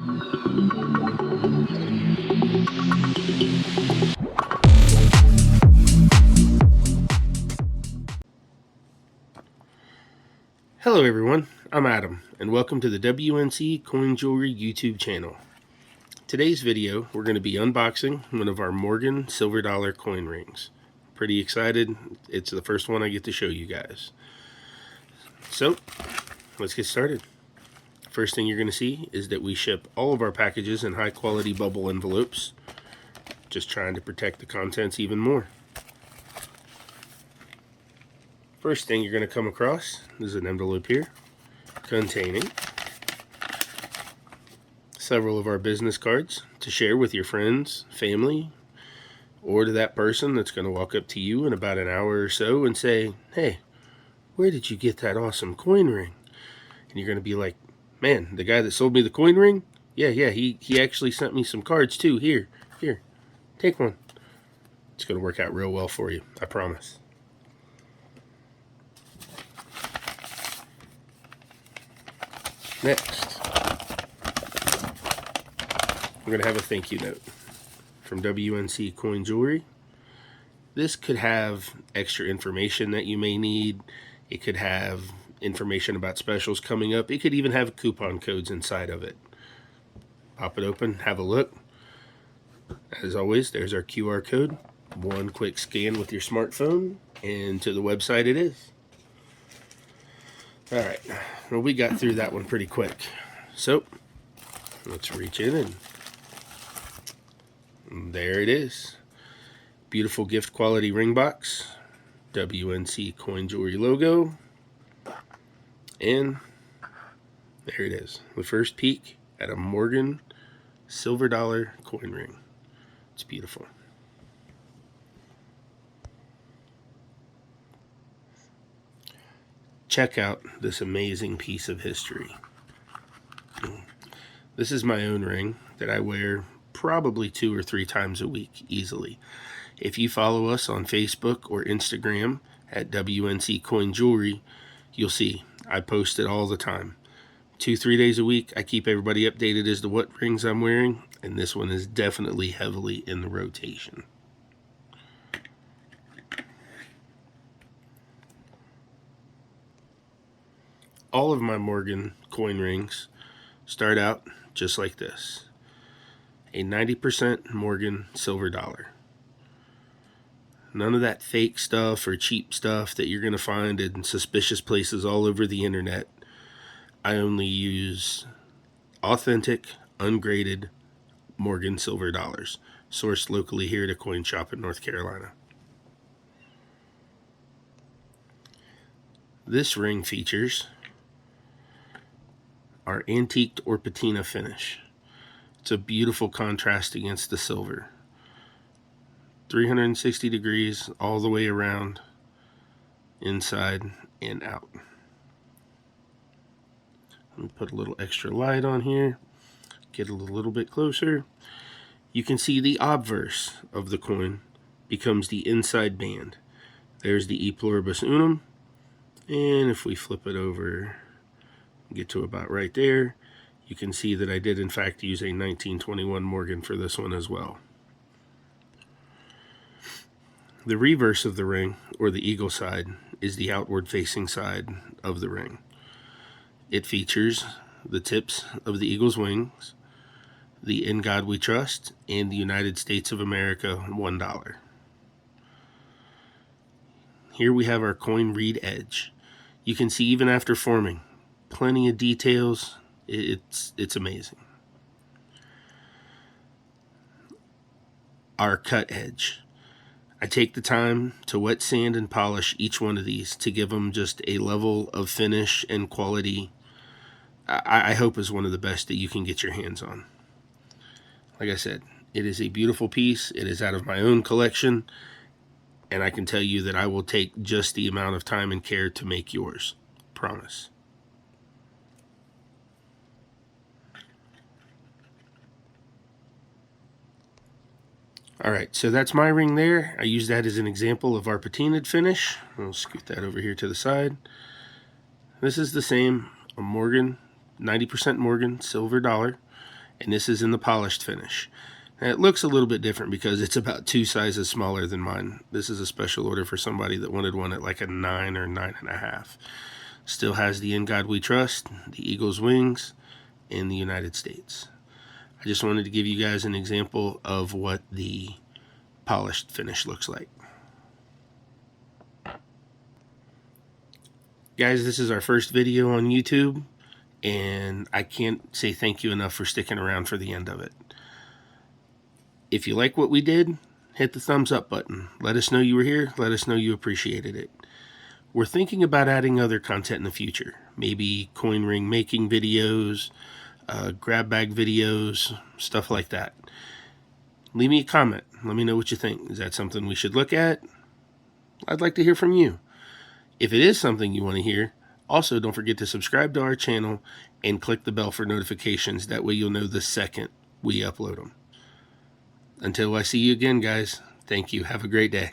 Hello everyone, I'm Adam, and welcome to the WNC Coin Jewelry YouTube channel. Today's video, we're going to be unboxing one of our Morgan Silver Dollar coin rings. Pretty excited, it's the first one I get to show you guys. So, let's get started. First thing you're going to see is that we ship all of our packages in high quality bubble envelopes, just trying to protect the contents even more. First thing you're going to come across is an envelope here containing several of our business cards to share with your friends, family, or to that person that's going to walk up to you in about an hour or so and say, "Hey, where did you get that awesome coin ring?" And you're going to be like, "Man, the guy that sold me the coin ring? Yeah, he actually sent me some cards too. Here, take one." It's going to work out real well for you, I promise. Next, we're going to have a thank you note from WNC Coin Jewelry. This could have extra information that you may need. It could have information about specials coming up. It could even have coupon codes inside of it. Pop it open, have a look. As always, there's our QR code. One quick scan with your smartphone, and to the website it is. Alright, well, we got through that one pretty quick. So, let's reach in and there it is. Beautiful gift quality ring box. WNC Coin Jewelry logo. And there it is. The first peek at a Morgan Silver Dollar coin ring. It's beautiful. Check out this amazing piece of history. This is my own ring that I wear probably 2 or 3 times a week easily. If you follow us on Facebook or Instagram at WNC Coin Jewelry, you'll see I post it all the time. 2-3 days a week, I keep everybody updated as to what rings I'm wearing, and this one is definitely heavily in the rotation. All of my Morgan coin rings start out just like this. A 90% Morgan Silver Dollar. None of that fake stuff or cheap stuff that you're going to find in suspicious places all over the internet. I only use authentic, ungraded Morgan Silver Dollars, sourced locally here at a coin shop in North Carolina. This ring features our antiqued or patina finish. It's a beautiful contrast against the silver. 360 degrees all the way around, inside and out. Let me put a little extra light on here, get a little bit closer. You can see the obverse of the coin becomes the inside band. There's the E Pluribus Unum, and if we flip it over, get to about right there, you can see that I did in fact use a 1921 Morgan for this one as well. The reverse of the ring, or the eagle side, is the outward facing side of the ring. It features the tips of the eagle's wings, the "In God We Trust," and the United States of America $1. Here we have our coin reed edge. You can see even after forming, plenty of details. It's amazing. Our cut edge. I take the time to wet sand and polish each one of these to give them just a level of finish and quality I hope is one of the best that you can get your hands on. Like I said, it is a beautiful piece. It is out of my own collection, and I can tell you that I will take just the amount of time and care to make yours. Promise. Alright, so that's my ring there. I use that as an example of our patinaed finish. I'll scoot that over here to the side. This is the same, a Morgan, 90% Morgan Silver Dollar, and this is in the polished finish. And it looks a little bit different because it's about 2 sizes smaller than mine. This is a special order for somebody that wanted one at like a 9 or 9.5. Still has the In God We Trust, the Eagle's wings, and the United States. I just wanted to give you guys an example of what the polished finish looks like. Guys, this is our first video on YouTube, and I can't say thank you enough for sticking around for the end of it. If you like what we did, hit the thumbs up button. Let us know you were here. Let us know you appreciated it. We're thinking about adding other content in the future. Maybe coin ring making videos, grab bag videos, stuff like that. Leave me a comment. Let me know what you think. Is that something we should look at? I'd like to hear from you. If it is something you want to hear, also don't forget to subscribe to our channel and click the bell for notifications. That way you'll know the second we upload them. Until I see you again, guys, thank you. Have a great day.